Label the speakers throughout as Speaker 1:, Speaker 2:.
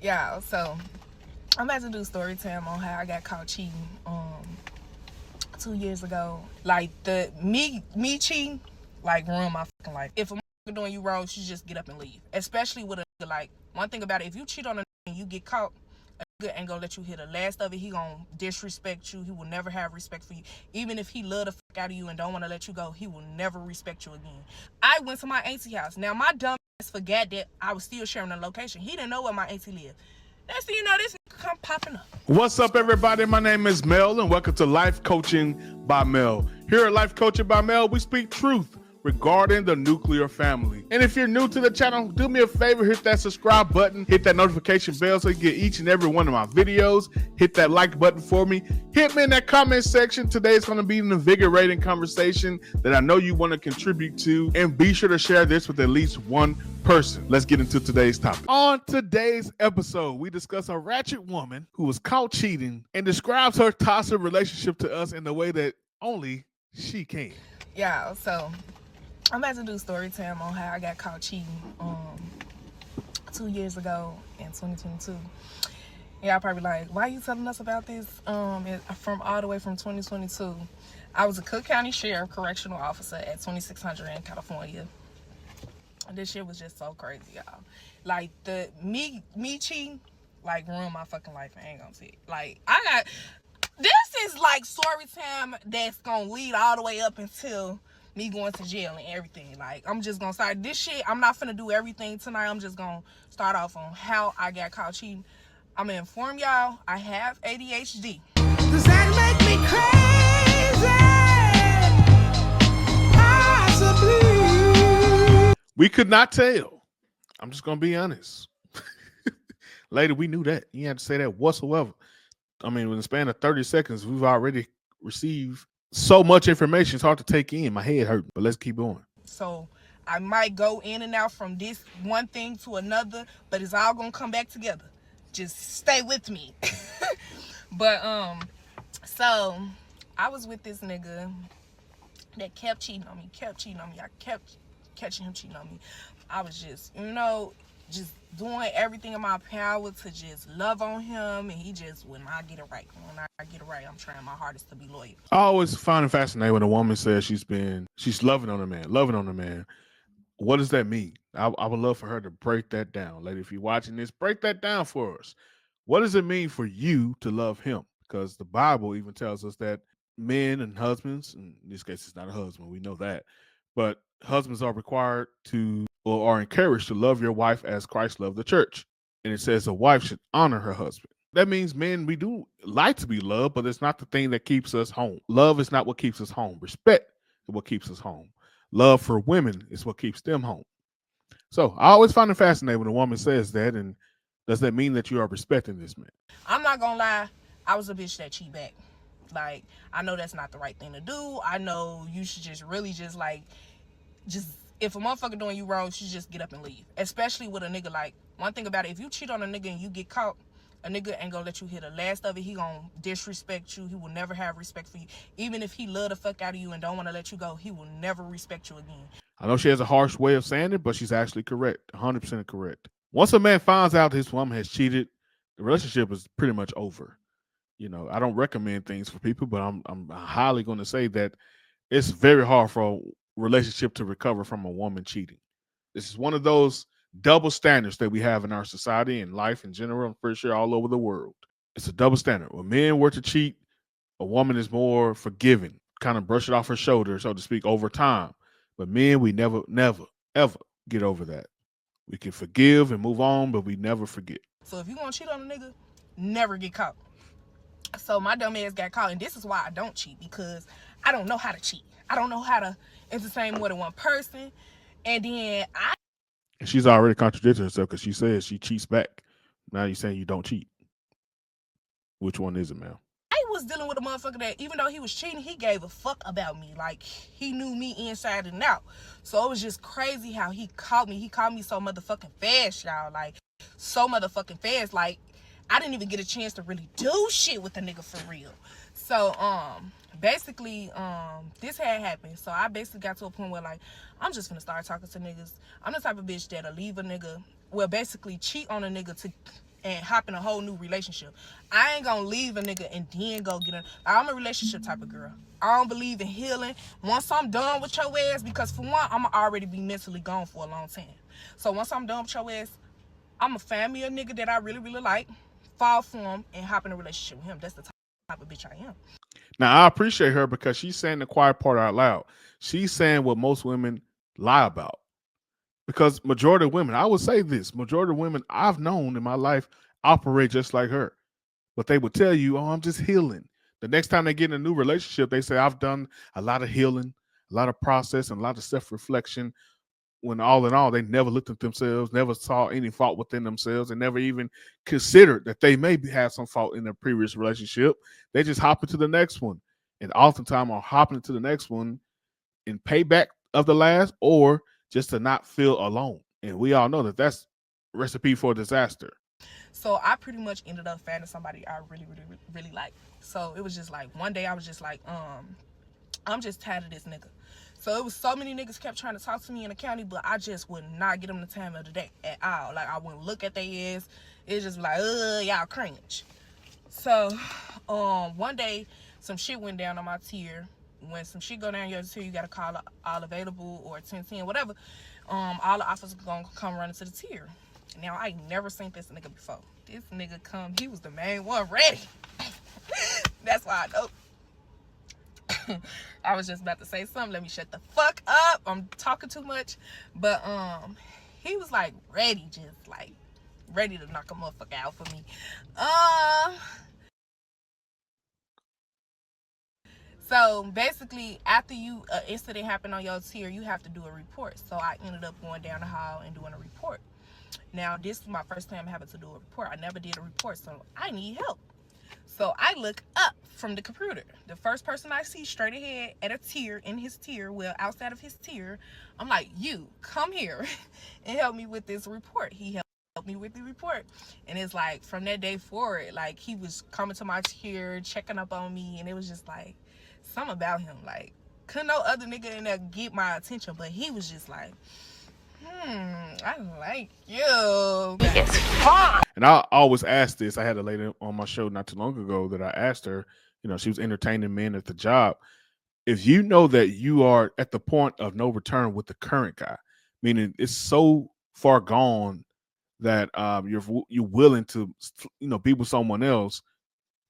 Speaker 1: Yeah, so I'm about to do story time on how I got caught cheating 2 years ago. Like the me cheating like ruined my fucking life. If a motherfucker doing you wrong, you should just get up and leave. Especially with a nigga. Like one thing about it, if you cheat on a nigga and you get caught, a nigga ain't gonna let you hit the last of it. He gonna disrespect you. He will never have respect for you. Even if he love the fuck out of you and don't want to let you go, he will never respect you again. I went to my auntie house. Now my dumb ass forgot that I was still sharing the location. He didn't know where my auntie lived. Next thing you know, this come popping up.
Speaker 2: What's up, everybody? My name is Mel, and welcome to Life Coaching by Mel. Here at Life Coaching by Mel, we speak truth regarding the nuclear family. And if you're new to the channel, do me a favor, hit that subscribe button, hit that notification bell so you get each and every one of my videos. Hit that like button for me. Hit me in that comment section. Today is going to be an invigorating conversation that I know you want to contribute to, and be sure to share this with at least one person. Let's get into today's topic. On today's episode, we discuss a ratchet woman who was caught cheating and describes her toxic relationship to us in the way that only she can.
Speaker 1: Yeah, so I'm about to do story time on how I got caught cheating 2 years ago in 2022. Y'all probably like, why are you telling us about this from all the way from 2022? I was a Cook County Sheriff Correctional Officer at 2600 in California. This shit was just so crazy, y'all. Like the me cheating like ruined my fucking life. I ain't gonna say it. Like this is like story time that's gonna lead all the way up until me going to jail and everything. Like I'm just gonna start this shit. I'm not finna do everything tonight. I'm just gonna start off on how I got caught cheating. I'm gonna inform y'all I have ADHD. Does that make me
Speaker 2: crazy? Possibly. We could not tell. I'm just gonna be honest. Later, we knew that. You had to say that whatsoever. I mean, in the span of 30 seconds, we've already received so much information. It's hard to take in. My head hurt, but let's keep going.
Speaker 1: So I might go in and out from this one thing to another, but it's all gonna come back together. Just stay with me. But so I was with this nigga that kept cheating on me. I kept catching him cheating on me. I was just, just doing everything in my power to just love on him, and he just would not get it right. When I get it right, I'm trying my hardest to be loyal.
Speaker 2: I always find it fascinating when a woman says she's loving on a man. What does that mean? I would love for her to break that down. Lady, if you're watching this, break that down for us. What does it mean for you to love him? Because the Bible even tells us that men and husbands, in this case it's not a husband, we know that, but husbands are required to, or are encouraged to, love your wife as Christ loved the church. And it says a wife should honor her husband. That means men, we do like to be loved, but it's not the thing that keeps us home. Love is not what keeps us home. Respect is what keeps us home. Love for women is what keeps them home. So I always find it fascinating when a woman says that. And does that mean that you are respecting this man?
Speaker 1: I'm not gonna lie, I was a bitch that cheat back. Like, I know that's not the right thing to do. I know you should just really just if a motherfucker doing you wrong, you should just get up and leave. Especially with a nigga. Like, one thing about it, if you cheat on a nigga and you get caught, a nigga ain't gonna let you hit the last of it. He gonna disrespect you. He will never have respect for you. Even if he love the fuck out of you and don't want to let you go, he will never respect you again.
Speaker 2: I know she has a harsh way of saying it, but she's actually correct. 100% correct. Once a man finds out his woman has cheated, the relationship is pretty much over. I don't recommend things for people, but I'm highly going to say that it's very hard for a relationship to recover from a woman cheating. This is one of those double standards that we have in our society and life in general. I'm pretty sure all over the world. It's a double standard. When men were to cheat, a woman is more forgiving, kind of brush it off her shoulder, so to speak, over time. But men, we never, ever get over that. We can forgive and move on, but we never forget.
Speaker 1: So if you gonna cheat on a nigga, never get caught. So my dumb ass got caught, and this is why I don't cheat, because I don't know how to cheat. I don't know how to entertain more than one person. And then
Speaker 2: she's already contradicted herself because she says she cheats back. Now you're saying you don't cheat. Which one is it, man?
Speaker 1: I was dealing with a motherfucker that, even though he was cheating, he gave a fuck about me. Like, he knew me inside and out. So it was just crazy how he caught me. He caught me so motherfucking fast, y'all. Like, so motherfucking fast. Like, I didn't even get a chance to really do shit with the nigga for real. So, basically, this had happened. So I basically got to a point where, like, I'm just gonna start talking to niggas. I'm the type of bitch that'll leave a nigga, well, basically cheat on a nigga to and hop in a whole new relationship. I ain't gonna leave a nigga and then go get a. I'm a relationship type of girl. I don't believe in healing. Once I'm done with your ass, because for one, I'm already be mentally gone for a long time. So once I'm done with your ass, I'm a family a nigga that I really, really like, fall for him, and hop in a relationship with him. That's the type of bitch I am.
Speaker 2: Now I appreciate her because she's saying the quiet part out loud. She's saying what most women lie about. Because majority of women, I would say this, majority of women I've known in my life operate just like her. But they would tell you, "Oh, I'm just healing." The next time they get in a new relationship, they say, "I've done a lot of healing, a lot of process, and a lot of self-reflection." When all in all, they never looked at themselves, never saw any fault within themselves, and never even considered that they maybe had some fault in their previous relationship. They just hop into the next one. And oftentimes are hopping into the next one in payback of the last or just to not feel alone. And we all know that that's recipe for disaster.
Speaker 1: So I pretty much ended up finding somebody I really, really, really like. So it was just like one day I was just like, I'm just tired of this nigga. So it was so many niggas kept trying to talk to me in the county, but I just would not get them the time of the day at all. Like I wouldn't look at their ass. It's just like, y'all cringe. So, one day some shit went down on my tier. When some shit go down your tier, you gotta call all available or 1010, whatever. All the officers gonna come running to the tier. Now I ain't never seen this nigga before. This nigga come, he was the main one ready. That's why I know. I was just about to say something. Let me shut the fuck up. I'm talking too much. But he was like ready, just like ready to knock a motherfucker out for me. So basically, after you incident happened on your tier, you have to do a report. So I ended up going down the hall and doing a report. Now this is my first time having to do a report. I never did a report, so I need help. So I look up from the computer. The first person I see straight ahead at a tier, in his tier, well, outside of his tier, I'm like, you come here and help me with this report. He helped me with the report. And it's like from that day forward, like he was coming to my tier, checking up on me, and it was just like something about him. Like, couldn't no other nigga in there get my attention, but he was just like, I like you. It's fun.
Speaker 2: And I always ask this. I had a lady on my show not too long ago that I asked her, she was entertaining men at the job. If you know that you are at the point of no return with the current guy, meaning it's so far gone that you're willing to be with someone else,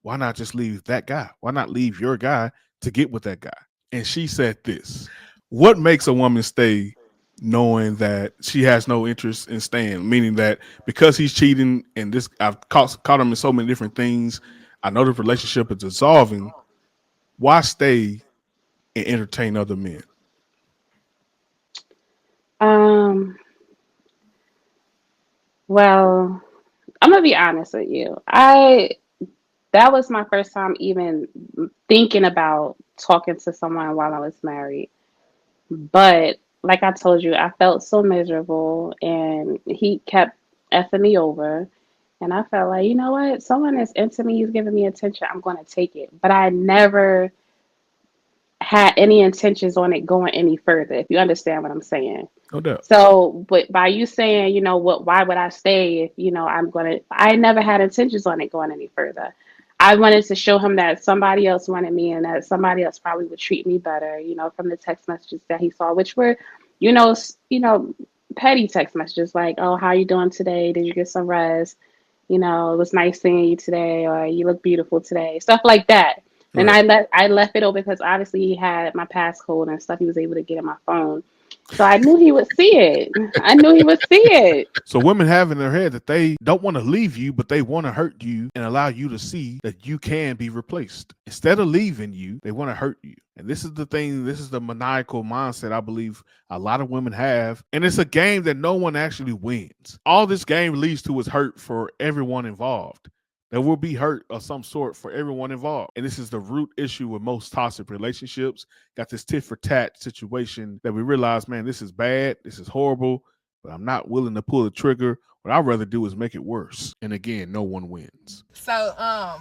Speaker 2: why not just leave that guy? Why not leave your guy to get with that guy? And she said this: what makes a woman stay knowing that she has no interest in staying? Meaning that because he's cheating and this, I've caught him in so many different things. I know the relationship is dissolving. Why stay and entertain other men?
Speaker 3: Um, well, I'm gonna be honest with you. I That was my first time even thinking about talking to someone while I was married. But like I told you, I felt so miserable and he kept effing me over. And I felt like, you know what? Someone is into me, he's giving me attention, I'm gonna take it. But I never had any intentions on it going any further, if you understand what I'm saying.
Speaker 2: No doubt.
Speaker 3: So, but by you saying, why would I stay if, I never had intentions on it going any further. I wanted to show him that somebody else wanted me and that somebody else probably would treat me better, from the text messages that he saw, which were, petty text messages like, oh, how you doing today? Did you get some rest? It was nice seeing you today, or you look beautiful today, stuff like that. And
Speaker 2: Right.
Speaker 3: I left it open because obviously he had my passcode and stuff he was able to get in my phone. So I knew he would see it. I knew he would see it.
Speaker 2: So women have in their head that they don't want to leave you, but they want to hurt you and allow you to see that you can be replaced. Instead of leaving you, they want to hurt you. And this is the thing, this is the maniacal mindset I believe a lot of women have. And it's a game that no one actually wins. All this game leads to is hurt for everyone involved. There will be hurt of some sort for everyone involved. And this is the root issue with most toxic relationships. Got this tit for tat situation that we realize, man, this is bad. This is horrible, but I'm not willing to pull the trigger. What I'd rather do is make it worse. And again, no one wins.
Speaker 1: So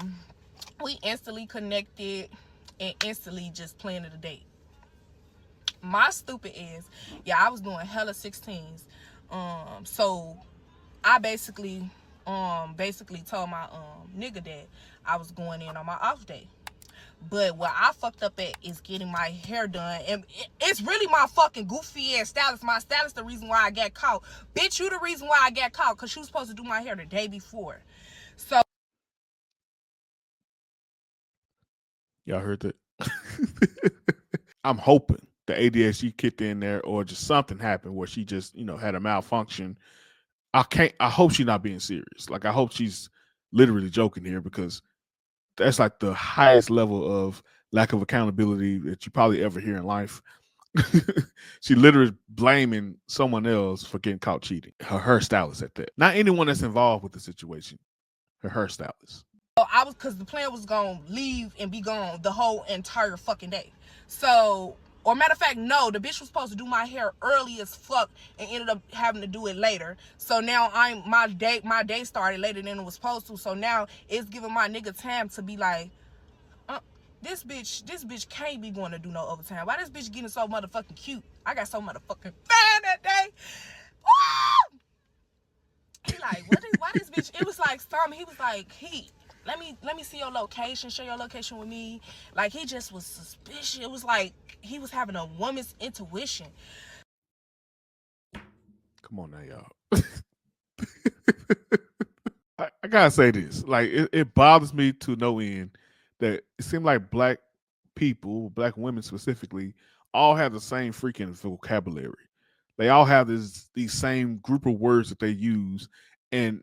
Speaker 1: we instantly connected and instantly just planned a date. My stupid is, yeah, I was doing hella 16s. So I basically basically told my nigga that I was going in on my off day. But what I fucked up at is getting my hair done. And it's really my fucking goofy ass stylist. My stylist the reason why I got caught. Bitch, you the reason why I got caught. Because she was supposed to do my hair the day before. So
Speaker 2: Y'all heard that? I'm hoping the ADHD kicked in there or just something happened where she just, had a malfunction. I hope she's not being serious. Like, I hope she's literally joking here because that's like the highest level of lack of accountability that you probably ever hear in life. She literally blaming someone else for getting caught cheating. Her hairstylist at that. Not anyone that's involved with the situation. Her hairstylist.
Speaker 1: I was, because the plan was gonna leave and be gone the whole entire fucking day. So, or matter of fact, no, the bitch was supposed to do my hair early as fuck and ended up having to do it later. So now my day started later than it was supposed to. So now it's giving my nigga time to be like, this bitch can't be going to do no overtime. Why this bitch getting so motherfucking cute? I got so motherfucking fan that day. Woo! He like, why this bitch? It was like something. He was like, let me see your location, share your location with me. Like, he just was suspicious. It was like he was having a woman's intuition.
Speaker 2: Come on now, y'all. I gotta say this. Like, it bothers me to no end that it seems like black people, black women specifically, all have the same freaking vocabulary. They all have these same group of words that they use, and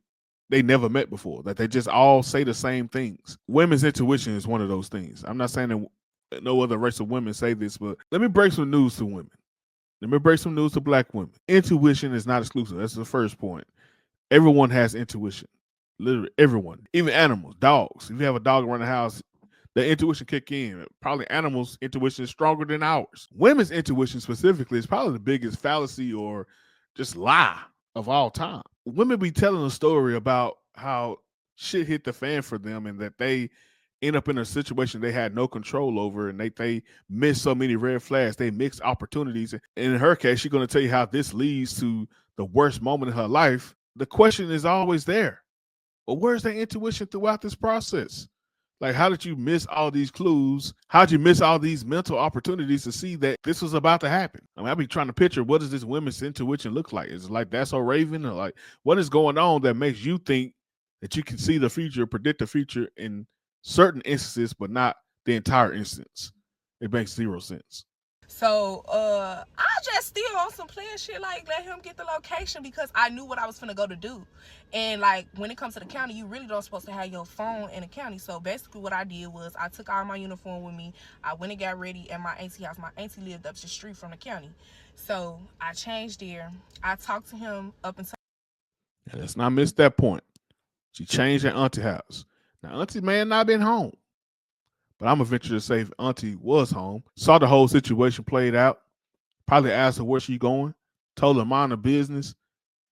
Speaker 2: they never met before. That they just all say the same things. Women's intuition is one of those things. I'm not saying that no other race of women say this, but let me break some news to women. Let me break some news to black women. Intuition is not exclusive. That's the first point. Everyone has intuition. Literally everyone. Even animals, dogs. If you have a dog around the house, the intuition kick in. Probably animals' intuition is stronger than ours. Women's intuition specifically is probably the biggest fallacy or just lie of all time. Women be telling a story about how shit hit the fan for them and that they end up in a situation they had no control over and they missed so many red flags. They missed opportunities. And in her case, she's going to tell you how this leads to the worst moment in her life. The question is always there. Well, where's that intuition throughout this process? Like, how did you miss all these clues? How'd you miss all these mental opportunities to see that this was about to happen? I mean, I'll be trying to picture what does this women's intuition look like? Is it like That's So Raven? Or like, what is going on that makes you think that you can see the future, predict the future in certain instances, but not the entire instance? It makes zero sense.
Speaker 1: So I just still on some playing shit, like let him get the location because I knew what I was finna go to do. And like when it comes to the county, you really don't supposed to have your phone in the county. So basically what I did was I took all my uniform with me. I went and got ready at my auntie house. My auntie lived up the street from the county. So I changed there. I talked to him up until
Speaker 2: And let's not miss that point. She changed her auntie house. Now, auntie may have not been home, but I'm gonna venture to say if auntie was home, saw the whole situation played out, probably asked her where she going, told her mind her business,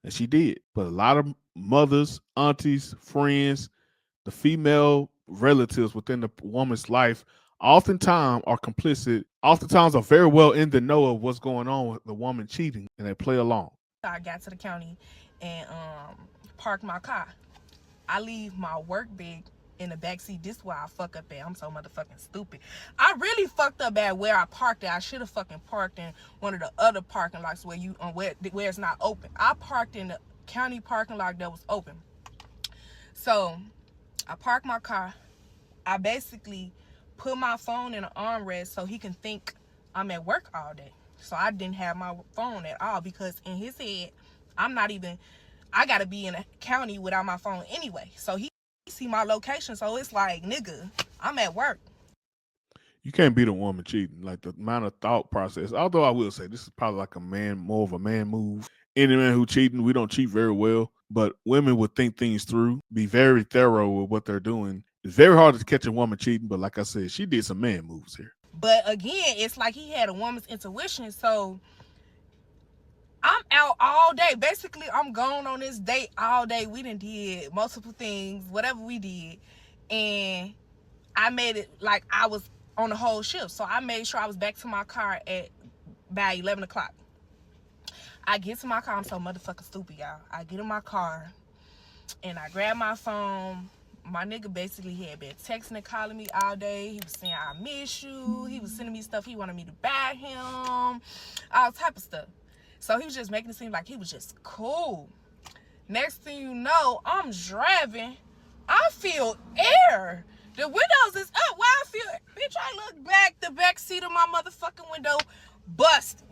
Speaker 2: and she did. But a lot of mothers, aunties, friends, the female relatives within the woman's life oftentimes are complicit, oftentimes are very well in the know of what's going on with the woman cheating, and they play along.
Speaker 1: I got to the county and parked my car. I leave my work bag in the backseat. This is why I fuck up at. I'm so motherfucking stupid. I really fucked up at where I parked at. I should have fucking parked in one of the other parking lots where it's not open. I parked in the county parking lot that was open. So I parked my car. I basically put my phone in an armrest so he can think I'm at work all day. So I didn't have my phone at all because in his head, I gotta be in a county without my phone anyway. So he see my location. So it's like, nigga, I'm at work.
Speaker 2: You can't beat a woman cheating. Like the amount of thought process. Although I will say this is probably like more of a man move. Any man who cheating, we don't cheat very well. But women would think things through, be very thorough with what they're doing. It's very hard to catch a woman cheating, but like I said, she did some man moves here.
Speaker 1: But again, it's like he had a woman's intuition. So I'm out all day. Basically, I'm gone on this date all day. We done did multiple things, whatever we did. And I made it like I was on the whole shift. So I made sure I was back to my car at by 11 o'clock. I get to my car. I'm so motherfucking stupid, y'all. I get in my car. And I grabbed my phone. My nigga basically had been texting and calling me all day. He was saying, I miss you. He was sending me stuff he wanted me to buy him, all type of stuff. So he was just making it seem like he was just cool. Next thing you know, I'm driving. I feel air. The windows is up. Why I feel, bitch, I look back, the back seat of my motherfucking window busted.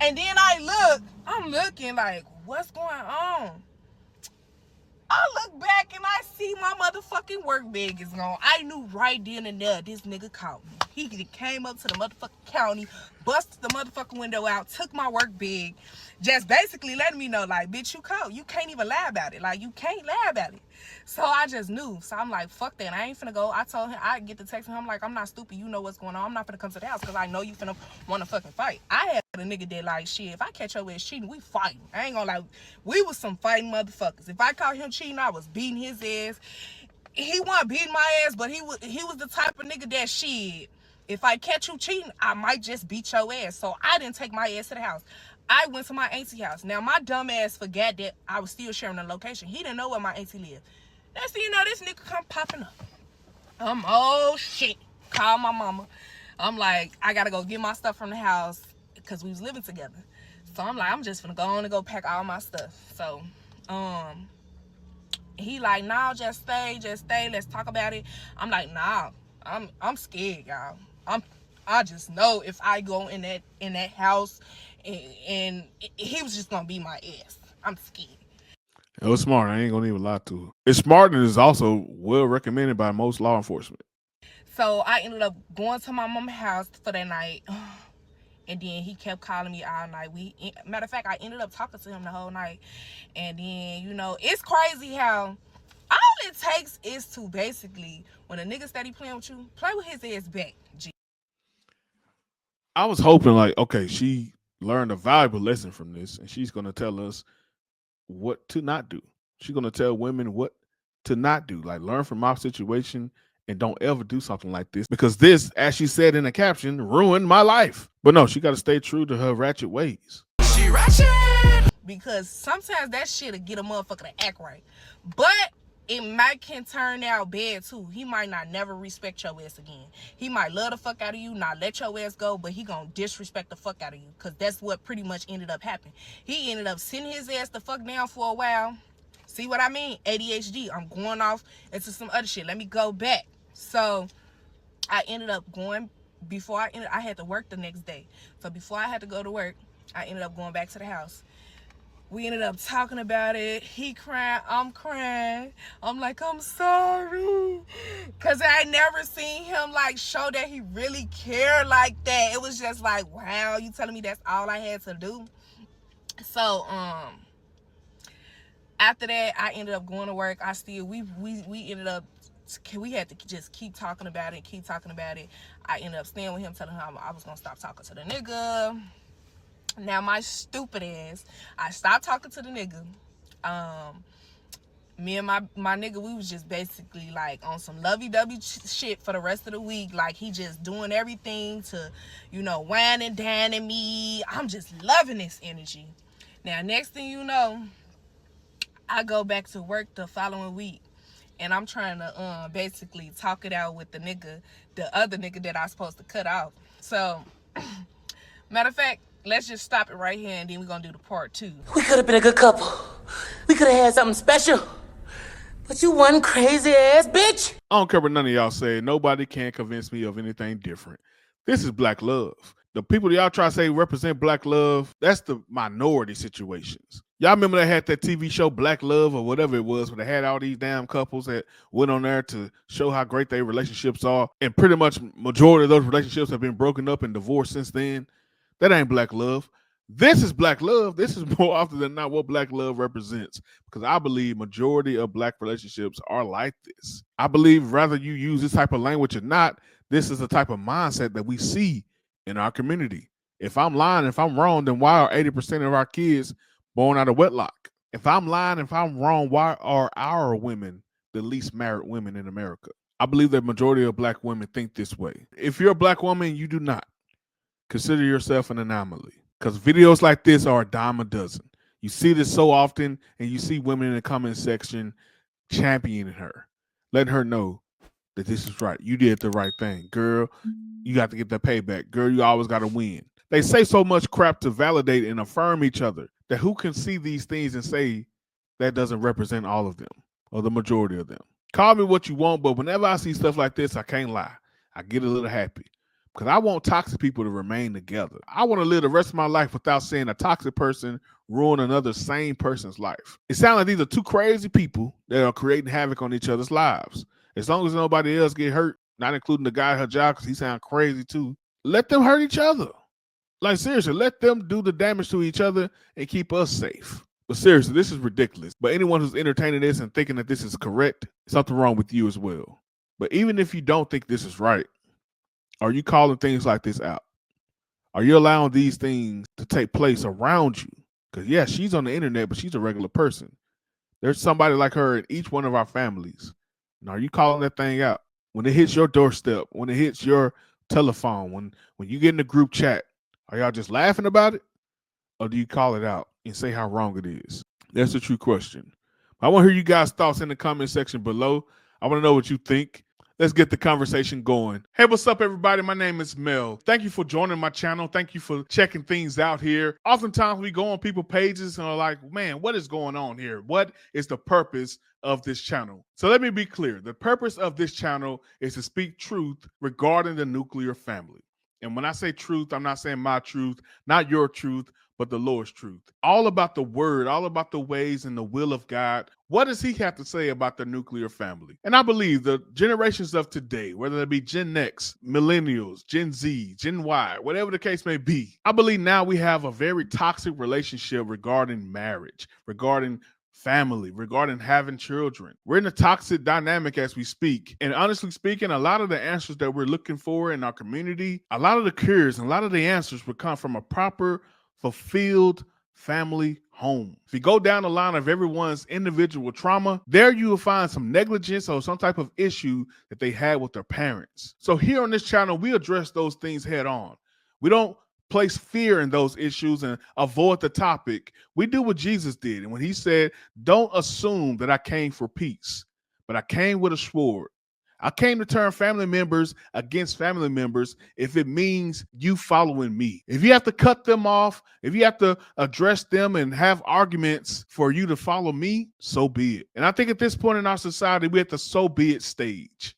Speaker 1: And then I'm looking like, what's going on? I look back and I see my motherfucking work bag is gone. I knew right then and there this nigga caught me. He came up to the motherfucking county, busted the motherfucking window out, took my work bag, just basically letting me know, like, bitch, you caught. You can't even lie about it. Like, you can't lie about it. So I just knew. So I'm like, fuck that. I ain't finna go. I told him, I get the text from him, like, I'm not stupid. You know what's going on. I'm not finna come to the house because I know you finna want to fucking fight. I had a nigga that, like, shit, if I catch your ass cheating, we fighting. I ain't gonna lie. We was some fighting motherfuckers. If I caught him cheating, I was beating his ass. He wasn't beating my ass, but he was the type of nigga that shit. If I catch you cheating, I might just beat your ass. So I didn't take my ass to the house. I went to my auntie house. Now my dumb ass forgot that I was still sharing the location. He didn't know where my auntie lived. Next thing you know, this nigga come popping up. Oh shit. Call my mama. I'm like, I gotta go get my stuff from the house because we was living together. So I'm like, I'm just gonna go on and go pack all my stuff. So, he like, nah, just stay, let's talk about it. I'm like, nah, I'm scared, y'all. I just know if I go in that house and he was just gonna be my ass. I'm scared.
Speaker 2: It was smart. I ain't gonna even lie to her. It's smart and it's also well recommended by most law enforcement.
Speaker 1: So I ended up going to my mom's house for that night. And then he kept calling me all night. Matter of fact, I ended up talking to him the whole night. And then, it's crazy how all it takes is to basically, when a nigga steady playing with you, play with his ass back. G.
Speaker 2: I was hoping like, okay, she learned a valuable lesson from this, and she's gonna tell us what to not do. She's gonna tell women what to not do. Like learn from my situation and don't ever do something like this because this, as she said in the caption, ruined my life. But no, she got to stay true to her ratchet ways.
Speaker 1: She ratchet because sometimes that shit'll get a motherfucker to act right, but it can turn out bad too. He might not never respect your ass again. He might love the fuck out of you, not let your ass go, but he gonna disrespect the fuck out of you because that's what pretty much ended up happening. He ended up sitting his ass the fuck down for a while. See what I mean? ADHD. I'm going off into some other shit. Let me go back. So I ended up going I had to work the next day. So before I had to go to work, I ended up going back to the house. We ended up talking about it. He crying, I'm crying. I'm like, I'm sorry. Cause I never seen him like show that he really cared like that. It was just like, wow, you telling me that's all I had to do? So after that, I ended up going to work. We ended up, we had to just keep talking about it. I ended up staying with him, telling him I was gonna stop talking to the nigga. Now my stupid ass, I stopped talking to the nigga. Me and my nigga, we was just basically like on some lovey-dovey shit for the rest of the week. Like he just doing everything to, wine and dining me. I'm just loving this energy. Now next thing you know, I go back to work the following week. And I'm trying to basically talk it out with the other nigga that I supposed to cut off. So, matter of fact, let's just stop it right here and then we're going to do the part 2.
Speaker 4: We could have been a good couple. We could have had something special. But you one crazy ass bitch.
Speaker 2: I don't care what none of y'all say. Nobody can convince me of anything different. This is black love. The people that y'all try to say represent black love, that's the minority situations. Y'all remember they had that TV show Black Love or whatever it was where they had all these damn couples that went on there to show how great their relationships are. And pretty much majority of those relationships have been broken up and divorced since then. That ain't black love. This is black love. This is more often than not what black love represents because I believe majority of black relationships are like this. I believe whether you use this type of language or not, this is the type of mindset that we see in our community. If I'm lying, if I'm wrong, then why are 80% of our kids born out of wedlock? If I'm lying, if I'm wrong, why are our women the least married women in America? I believe that majority of black women think this way. If you're a black woman, you do not. Consider yourself an anomaly because videos like this are a dime a dozen. You see this so often, and you see women in the comment section championing her, letting her know that this is right. You did the right thing. Girl, you got to get that payback. Girl, you always got to win. They say so much crap to validate and affirm each other that who can see these things and say that doesn't represent all of them or the majority of them. Call me what you want, but whenever I see stuff like this, I can't lie. I get a little happy because I want toxic people to remain together. I want to live the rest of my life without seeing a toxic person ruin another sane person's life. It sounds like these are two crazy people that are creating havoc on each other's lives. As long as nobody else get hurt, not including the guy at her job because he sounds crazy too, let them hurt each other. Like, seriously, let them do the damage to each other and keep us safe. But seriously, this is ridiculous. But anyone who's entertaining this and thinking that this is correct, something wrong with you as well. But even if you don't think this is right, are you calling things like this out? Are you allowing these things to take place around you? Because, yeah, she's on the internet, but she's a regular person. There's somebody like her in each one of our families. And are you calling that thing out? When it hits your doorstep, when it hits your telephone, when you get in the group chat, are y'all just laughing about it? Or do you call it out and say how wrong it is? That's the true question. I want to hear you guys' thoughts in the comment section below. I want to know what you think. Let's get the conversation going. Hey, what's up, everybody? My name is Mel. Thank you for joining my channel. Thank you for checking things out here. Oftentimes, we go on people's pages and are like, man, what is going on here? What is the purpose of this channel? So let me be clear. The purpose of this channel is to speak truth regarding the nuclear family. And when I say truth, I'm not saying my truth, not your truth, but the Lord's truth. All about the word, all about the ways and the will of God. What does he have to say about the nuclear family? And I believe the generations of today, whether it be Gen X, millennials, Gen Z, Gen Y, whatever the case may be, I believe now we have a very toxic relationship regarding marriage, regarding family, regarding having children. We're in a toxic dynamic as we speak. And honestly speaking, a lot of the answers that we're looking for in our community, a lot of the cures and a lot of the answers would come from a proper, fulfilled family home. If you go down the line of everyone's individual trauma, there you will find some negligence or some type of issue that they had with their parents. So here on this channel, we address those things head on. We don't place fear in those issues and avoid the topic. We do what Jesus did. And when he said, don't assume that I came for peace, but I came with a sword. I came to turn family members against family members if it means you following me. If you have to cut them off, if you have to address them and have arguments for you to follow me, so be it. And I think at this point in our society, we're at the so be it stage.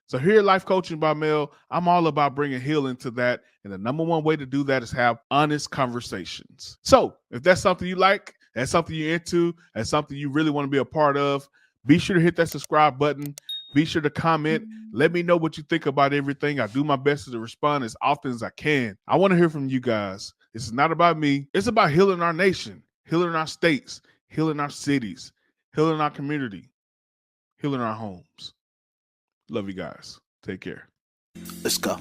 Speaker 2: So here at Life Coaching by Mel, I'm all about bringing healing to that. And the number one way to do that is have honest conversations. So if that's something you like, that's something you're into, that's something you really want to be a part of, be sure to hit that subscribe button. Be sure to comment. Let me know what you think about everything. I do my best to respond as often as I can. I want to hear from you guys. This is not about me. It's about healing our nation, healing our states, healing our cities, healing our community, healing our homes. Love you guys. Take care.
Speaker 5: Let's go.